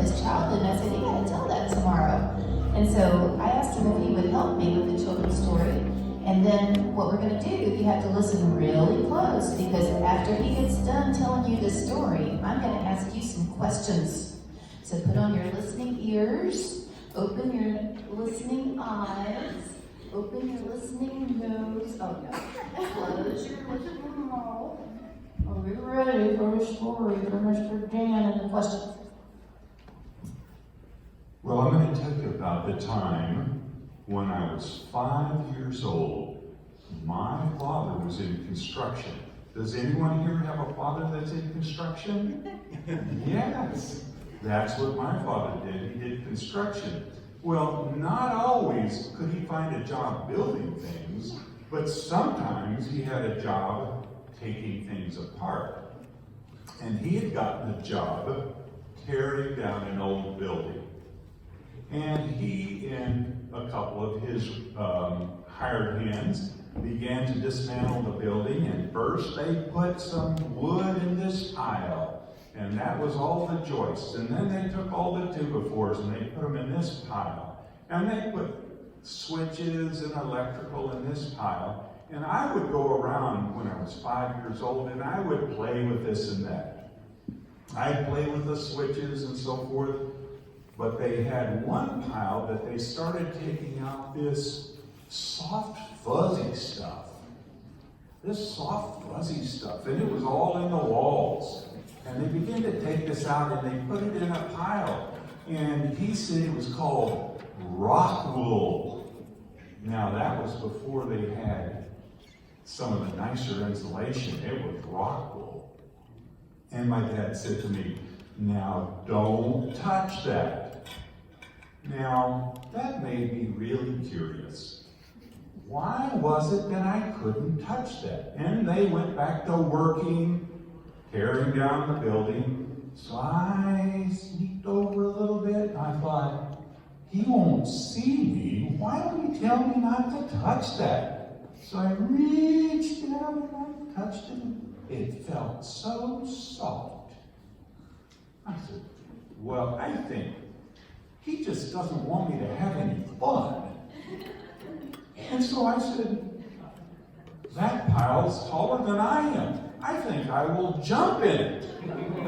his childhood, and I said, you gotta tell that tomorrow. And so I asked him if he would help me with the children's story. And then what we're gonna do, you have to listen really close, because after he gets done telling you the story, I'm gonna ask you some questions. So put on your listening ears, open your listening eyes, open your listening nose. Oh no, close your listening mouth. Are you ready for a story for Mr. Dan and the questions? Well, I'm going to tell you about the time when I was 5 years old. My father was in construction. Does anyone here have a father that's in construction? Yes, that's what my father did. He did construction. Well, not always could he find a job building things, but sometimes he had a job taking things apart. And he had gotten a job tearing down an old building. And he and a couple of his hired hands began to dismantle the building, and first they put some wood in this pile, and that was all the joists. And then they took all the 2x4s and they put them in this pile. And they put switches and electrical in this pile. And I would go around when I was 5 years old, and I would play with this and that. I'd play with the switches and so forth. But they had one pile that they started taking out this soft, fuzzy stuff. This soft, fuzzy stuff. And it was all in the walls. And they began to take this out and they put it in a pile. And he said it was called rock wool. Now that was before they had some of the nicer insulation. It was rock wool. And my dad said to me, now don't touch that. Now, that made me really curious. Why was it that I couldn't touch that? And they went back to working, tearing down the building. So I sneaked over a little bit, and I thought, he won't see me. Why don't he tell me not to touch that? So I reached down and I touched it. It felt so soft. I said, well, I think he just doesn't want me to have any fun. And so I said, that pile's taller than I am. I think I will jump in it.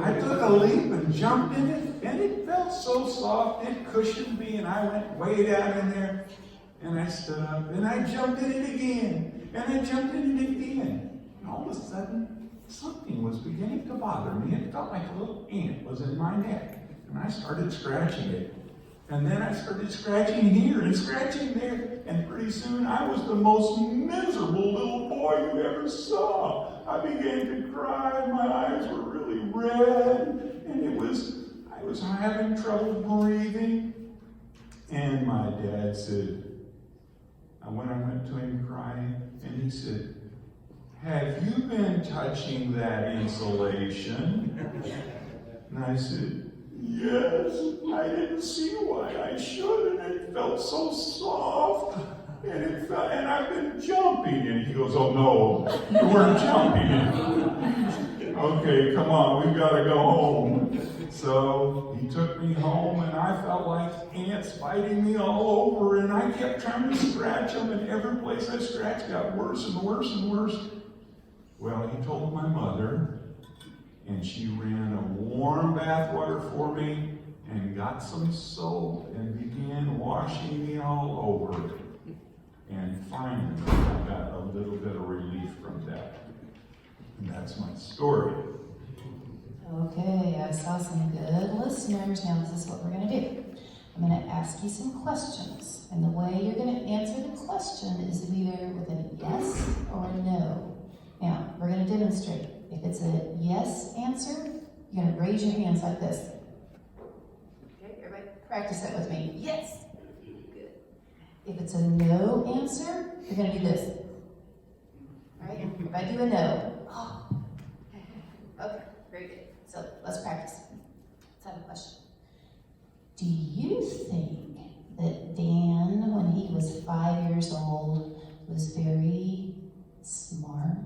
I took a leap and jumped in it, and it felt so soft, it cushioned me, and I went way down in there. And I stood up, and I jumped in it again, and I jumped in it again. And all of a sudden, something was beginning to bother me. It felt like a little ant was in my neck. And I started scratching it. And then I started scratching here and scratching there. And pretty soon I was the most miserable little boy you ever saw. I began to cry. My eyes were really red. And I was having trouble breathing. And my dad said, when I went to him crying, and he said, have you been touching that insulation? And I said, yes, I didn't see why I should, and it felt so soft, and I've been jumping. And he goes, oh no, you weren't jumping. Okay, come on, we've got to go home. So he took me home, and I felt like ants biting me all over, and I kept trying to scratch them, and every place I scratched got worse and worse and worse. Well, he told my mother, and she ran a warm bath water for me and got some soap and began washing me all over. And finally, I got a little bit of relief from that. And that's my story. Okay, I saw some good listeners. Now this is what we're going to do. I'm going to ask you some questions. And the way you're going to answer the question is either with a yes or a no. Now, we're going to demonstrate. If it's a yes answer, you're going to raise your hands like this. Okay, everybody practice that with me. Yes. Good. If it's a no answer, you're going to do this. All right? If I do a no, oh. Okay, very good. So let's practice. Let's have a question. Do you think that Dan, when he was 5 years old, was very smart?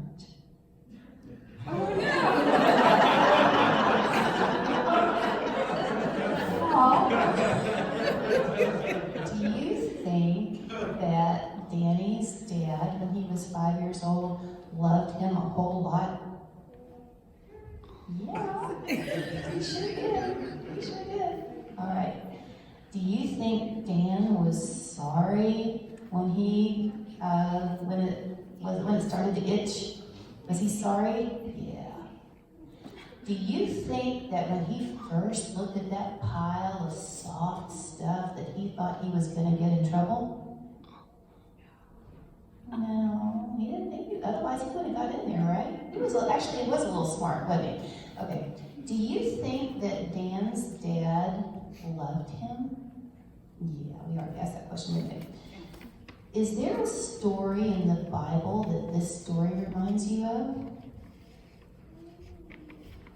Do you think that Danny's dad, when he was 5 years old, loved him a whole lot? Yeah, he sure did. He sure did. All right. Do you think Dan was sorry when when it started to itch? Was he sorry? Yeah. Do you think that when he first looked at that pile of soft stuff that he thought he was going to get in trouble? No, he didn't think it. Otherwise, he would have got in there, right? He was actually, he was a little smart, wasn't he? Okay. Do you think that Dan's dad loved him? Yeah, we already asked that question, didn't we? Is there a story in the Bible that this story reminds you of?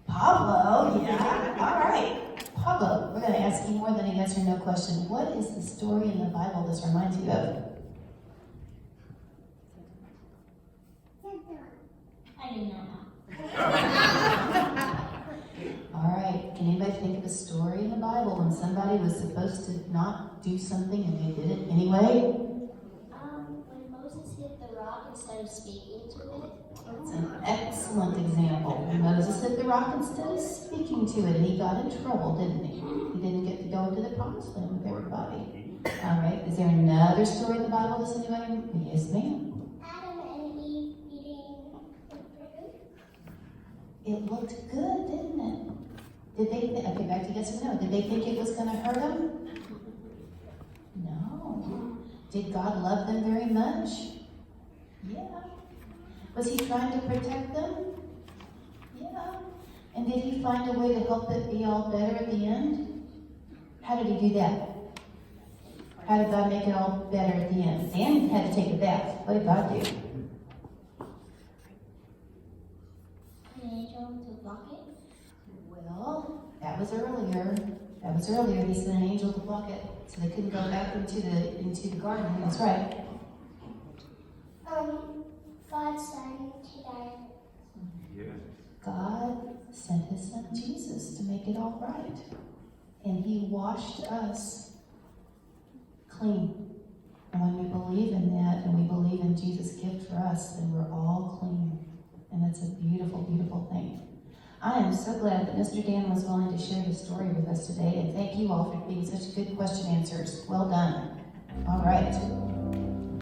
Pablo, yeah. All right. Pablo, we're going to ask you more than a yes or no question. What is the story in the Bible this reminds you of? I do not know. All right. Can anybody think of a story in the Bible when somebody was supposed to not do something and they did it anyway? When Moses hit the rock instead of speaking to it. It's an excellent example. Moses hit the rock instead of speaking to it, and he got in trouble, didn't he? He didn't get to go into the promised land with everybody. All right. Is there another story in the Bible? Does anybody? Yes, ma'am. Adam and Eve eating the fruit. It looked good, didn't it? Did they? Okay, back to yes or no. Did they think it was going to hurt them? No. Did God love them very much? Yeah. Was he trying to protect them? Yeah. And did he find a way to help it be all better at the end? How did he do that? How did God make it all better at the end? Dan had to take a bath. What did God do? An angel to block it. Well, that was earlier. He sent an angel to block it, so they couldn't go back into the garden. That's right. God sent to die. Yes. God sent his son Jesus to make it all right. And he washed us clean. And when we believe in that and we believe in Jesus' gift for us, then we're all clean. And that's a beautiful, beautiful thing. I am so glad that Mr. Dan was willing to share his story with us today. And thank you all for being such good question answers. Well done. All right.